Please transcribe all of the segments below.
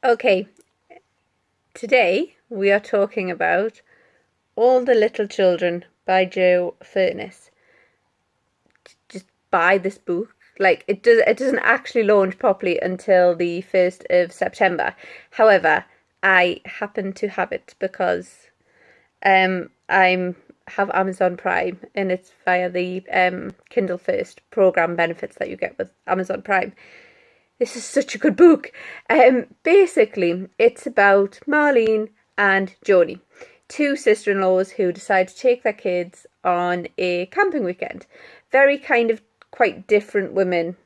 Okay, today we are talking about All the Little Children by Joe Furniss. Just buy this book. Like it doesn't actually launch properly until the 1st of September. However, I happen to have it because I'm have Amazon Prime and it's via the Kindle First program benefits that you get with Amazon Prime. This is such a good book. Basically, it's about Marlene and Joni, two sister-in-laws who decide to take their kids on a camping weekend. Very kind of quite different women,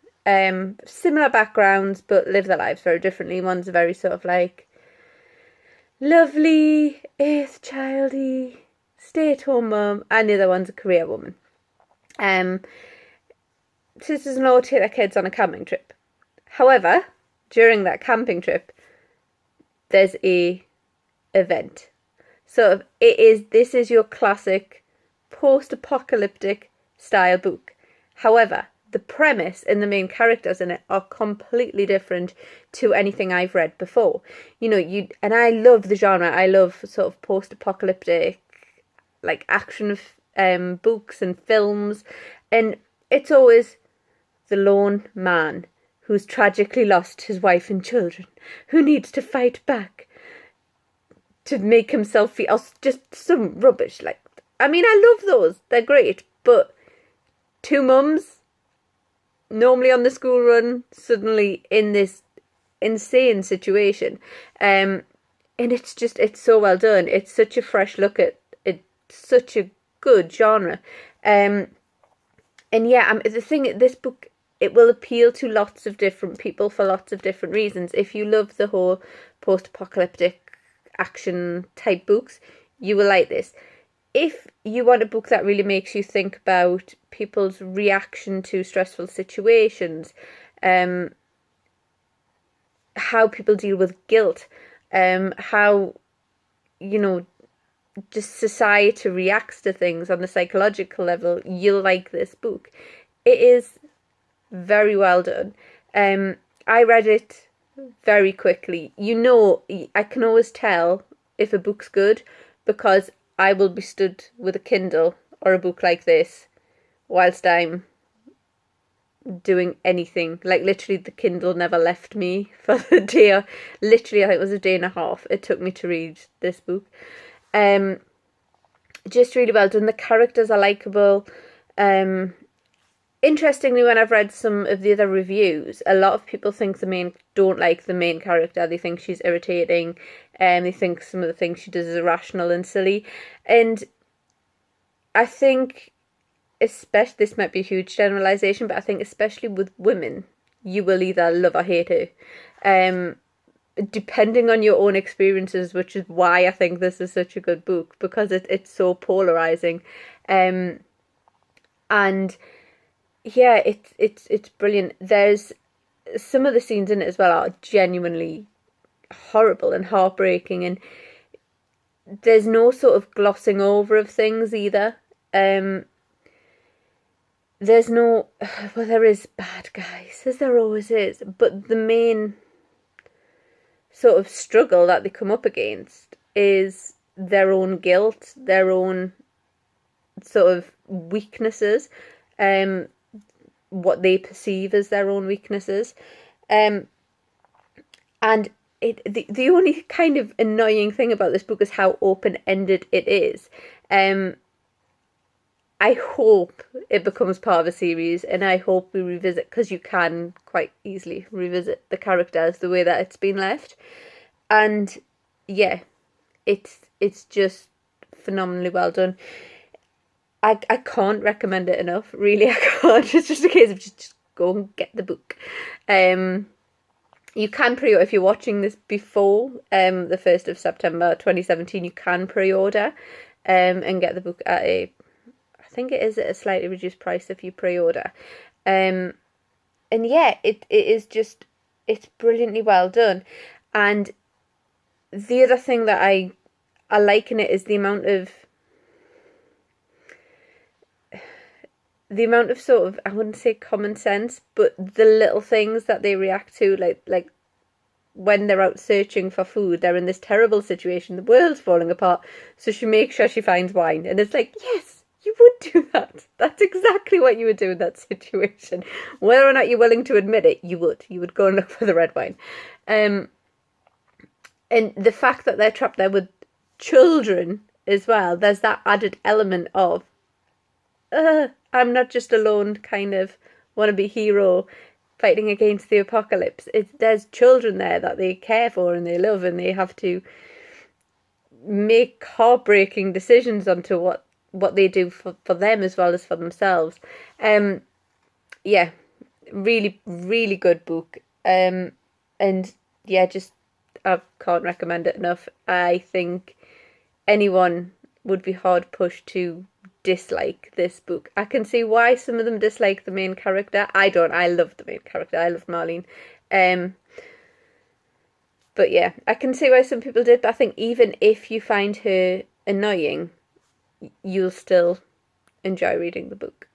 similar backgrounds, but live their lives very differently. One's a very sort of like lovely, earth childy, stay-at-home mum, and the other one's a career woman. Sisters-in-law take their kids on a camping trip. However, during that camping trip, there's a event. So this is your classic post-apocalyptic style book. However, the premise and the main characters in it are completely different to anything I've read before. And I love the genre. I love sort of post-apocalyptic, like action books and films, and it's always the lone man who's tragically lost his wife and children, who needs to fight back to make himself feel just some rubbish. I love those. They're great. But two mums, normally on the school run, suddenly in this insane situation. And it's so well done. It's such a fresh look at it. Such a good genre. The thing, this book, it will appeal to lots of different people for lots of different reasons. If you love the whole post-apocalyptic action type books, you will like this. If you want a book that really makes you think about people's reaction to stressful situations, how people deal with guilt, how, just society reacts to things on the psychological level, you'll like this book. It is very well done. I read it very quickly. I can always tell if a book's good because I will be stood with a Kindle or a book like this whilst I'm doing anything. Like literally the Kindle never left me for the day. Literally, I think it was a day and a half it took me to read this book. Just really well done. The characters are likeable. Interestingly, when I've read some of the other reviews, a lot of people don't like the main character. They think she's irritating, and they think some of the things she does is irrational and silly. And I think, especially, this might be a huge generalization, but I think especially with women, you will either love or hate her, depending on your own experiences, which is why I think this is such a good book, because it's so polarizing, and yeah, it's brilliant. There's some of the scenes in it as well are genuinely horrible and heartbreaking, and there's no sort of glossing over of things either. There's no, well, there is bad guys, as there always is, but the main sort of struggle that they come up against is their own guilt, their own sort of weaknesses, what they perceive as their own weaknesses, and the only kind of annoying thing about this book is how open-ended it is. I hope it becomes part of a series, and I hope we revisit, because you can quite easily revisit the characters the way that it's been left. And yeah, it's just phenomenally well done. I can't recommend it enough, really. I can't. It's just a case of just go and get the book. You can pre-order, if you're watching this before the 1st of September 2017, you can pre-order and get the book at I think it is at a slightly reduced price if you pre-order. And yeah, it's brilliantly well done. And the other thing that I like in it is the amount of sort of, I wouldn't say common sense, but the little things that they react to, like when they're out searching for food, they're in this terrible situation. The world's falling apart. So she makes sure she finds wine. And it's like, yes, you would do that. That's exactly what you would do in that situation. Whether or not you're willing to admit it, you would. You would go and look for the red wine. And the fact that they're trapped there with children as well, there's that added element of, I'm not just a lone kind of wannabe hero fighting against the apocalypse. There's children there that they care for and they love, and they have to make heartbreaking decisions onto what they do for them as well as for themselves. Yeah, really, really good book. And yeah, just I can't recommend it enough. I think anyone would be hard pushed to dislike this book. I can see why some of them dislike the main character. I don't. I love the main character. I love Marlene. But yeah, I can see why some people did. But I think even if you find her annoying, you'll still enjoy reading the book.